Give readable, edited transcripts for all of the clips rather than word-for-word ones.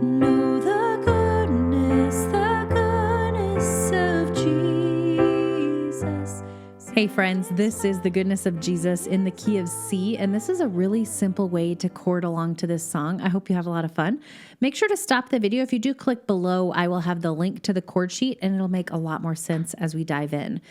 Know the goodness of Jesus. Hey friends, this is The Goodness of Jesus in the key of C, and this is a really simple way to chord along to this song. I hope you have a lot of fun. Make sure to stop the video. If you do click below, I will have the link to the chord sheet, and it'll make a lot more sense as we dive in.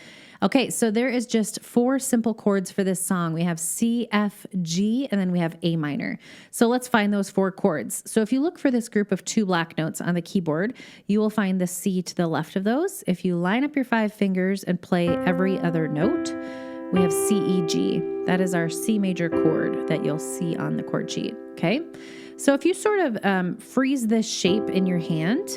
Okay, so there is just 4 simple chords for this song. We have C, F, G, and then we have A minor. So let's find those 4 chords. So if you look for this group of 2 black notes on the keyboard, you will find the C to the left of those. If you line up your 5 fingers and play every other note, we have C, E, G. That is our C major chord that you'll see on the chord sheet, okay? So if you sort of freeze this shape in your hand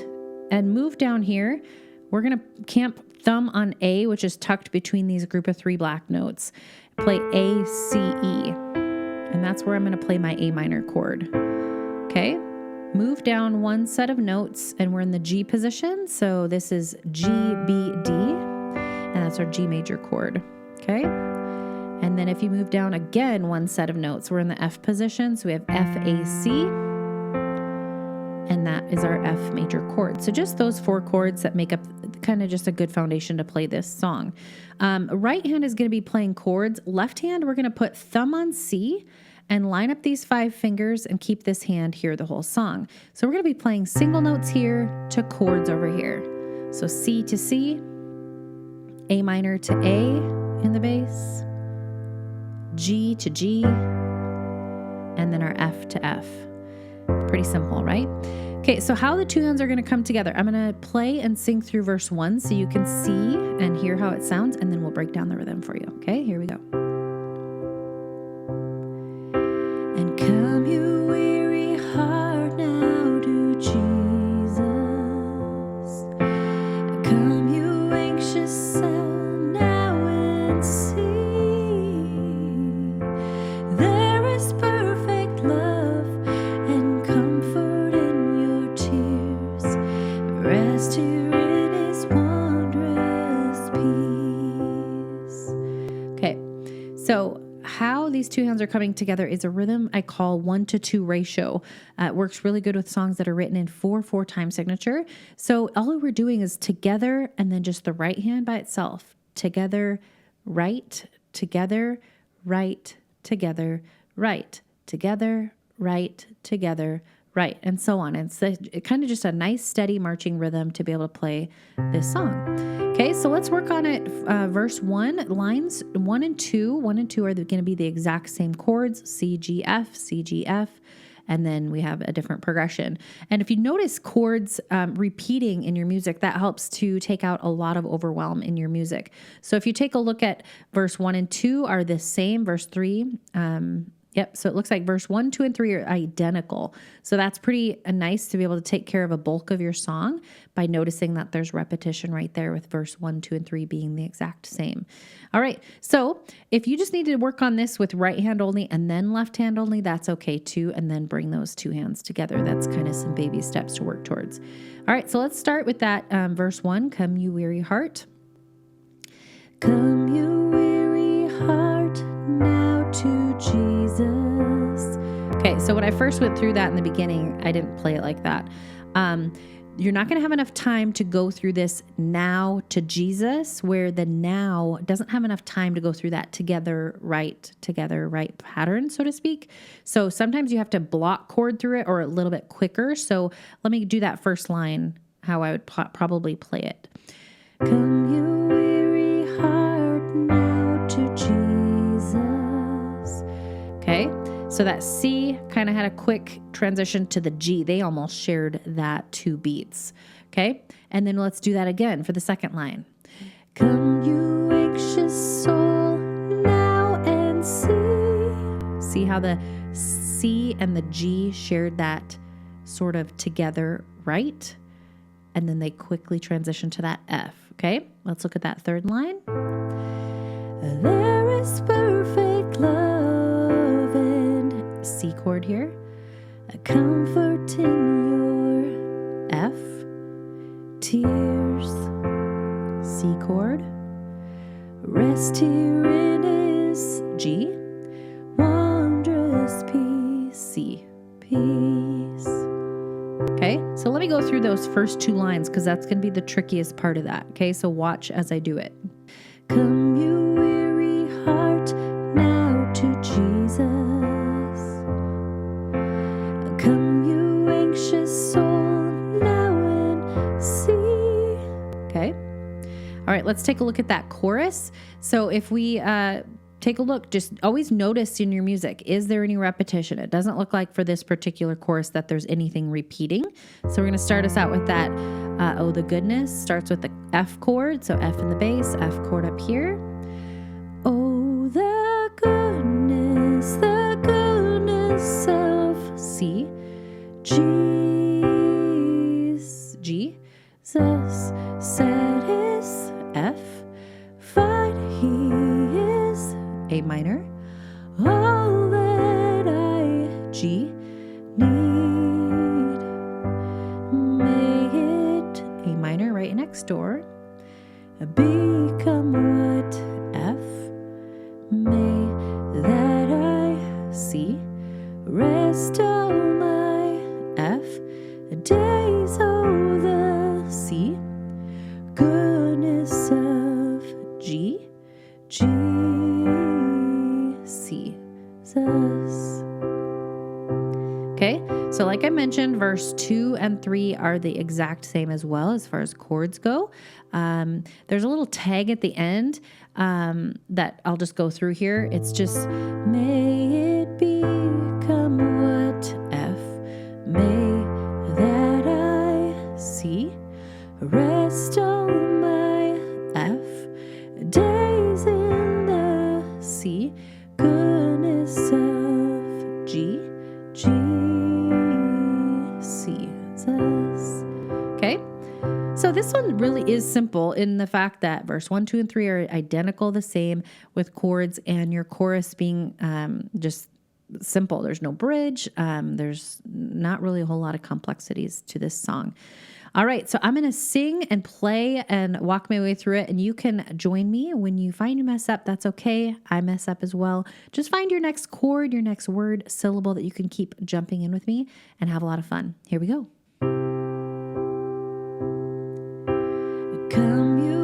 and move down here, we're going to camp thumb on A, which is tucked between these group of 3 black notes. Play A, C, E. And that's where I'm going to play my A minor chord. Okay? Move down 1 set of notes, and we're in the G position. So this is G, B, D. And that's our G major chord. Okay? And then if you move down again 1 set of notes, we're in the F position. So we have F, A, C. And that is our F major chord. So just those 4 chords that make up kind of just a good foundation to play this song. Right hand is going to be playing chords. Left hand, we're going to put thumb on C and line up these 5 fingers and keep this hand here the whole song. So we're going to be playing single notes here to chords over here. So C to C, A minor to A in the bass, G to G, and then our F to F. Pretty simple, right? Okay, so how the 2 hands are going to come together. I'm going to play and sing through verse 1 so you can see and hear how it sounds, and then we'll break down the rhythm for you. Okay, here we go. And come, you weary heart, now to Jesus. Come, you anxious soul, now and see. There is perfect love and comfort in your tears. Rest here in His wondrous peace. Okay, so how these 2 hands are coming together is a rhythm I call 1-to-2 ratio. It works really good with songs that are written in 4/4 time signature. So all we're doing is together and then just the right hand by itself. Together, right, together, right, together, right, together, right, together, right, and so on. It's kind of just a nice steady marching rhythm to be able to play this song. Okay, so let's work on it. Verse 1, lines 1 and 2. 1 and 2 are going to be the exact same chords, C, G, F, C, G, F, and then we have a different progression. And if you notice chords repeating in your music, that helps to take out a lot of overwhelm in your music. So if you take a look at verse 1 and 2 are the same, verse 3, yep, so it looks like verse 1, 2, and 3 are identical. So that's pretty nice to be able to take care of a bulk of your song by noticing that there's repetition right there with verse 1, 2, and 3 being the exact same. All right, so if you just need to work on this with right hand only and then left hand only, that's okay too, and then bring those 2 hands together. That's kind of some baby steps to work towards. All right, so let's start with that verse 1, Come You Weary Heart. Come, you weary heart, now to Jesus. Okay, so when I first went through that in the beginning, I didn't play it like that. You're not going to have enough time to go through this now to Jesus, where the now doesn't have enough time to go through that together, right pattern, so to speak. So sometimes you have to block chord through it or a little bit quicker. So let me do that first line, how I would probably play it. Come, you weary heart, now to Jesus. Okay, so that C kind of had a quick transition to the G. They almost shared that 2 beats. Okay, and then let's do that again for the second line. Come, you anxious soul, now and see. See how the C and the G shared that sort of together, right? And then they quickly transition to that F. Okay, let's look at that third line. There is perfect love and C chord here. a comfort in your F. tears. C chord. Rest here in His G. wondrous peace. C. Peace. Okay, So let me go through those first 2 lines because that's going to be the trickiest part of that. Okay, so watch as I do it. Come, you weary heart, now to Jesus. Come, you anxious soul, now and see. Okay. All right, let's take a look at that chorus. So if we take a look, just always notice in your music, is there any repetition? It doesn't look like for this particular chorus that there's anything repeating. So we're going to start us out with that. Oh, the goodness starts with the F chord. So F in the bass, F chord up here. Oh, the goodness of C. Jesus said his F. Fight he is A minor. All that I G need, may it A minor right next door become what F. May that I C rest all my F days. Oh, the C goodness of G. Jesus. Okay, so like I mentioned, verse 2 and 3 are the exact same as well as far as chords go. There's a little tag at the end that I'll just go through here. It's just, may it become what F, may that I C rest all my F days in the C goodness of G. Jesus. Okay, so this one really is simple in the fact that verse 1, 2, and 3 are identical, the same with chords, and your chorus being just simple. There's no bridge. There's not really a whole lot of complexities to this song. All right, so I'm going to sing and play and walk my way through it, and you can join me. When you find you mess up, that's okay. I mess up as well. Just find your next chord, your next word, syllable that you can keep jumping in with me and have a lot of fun. Here we go. Come, you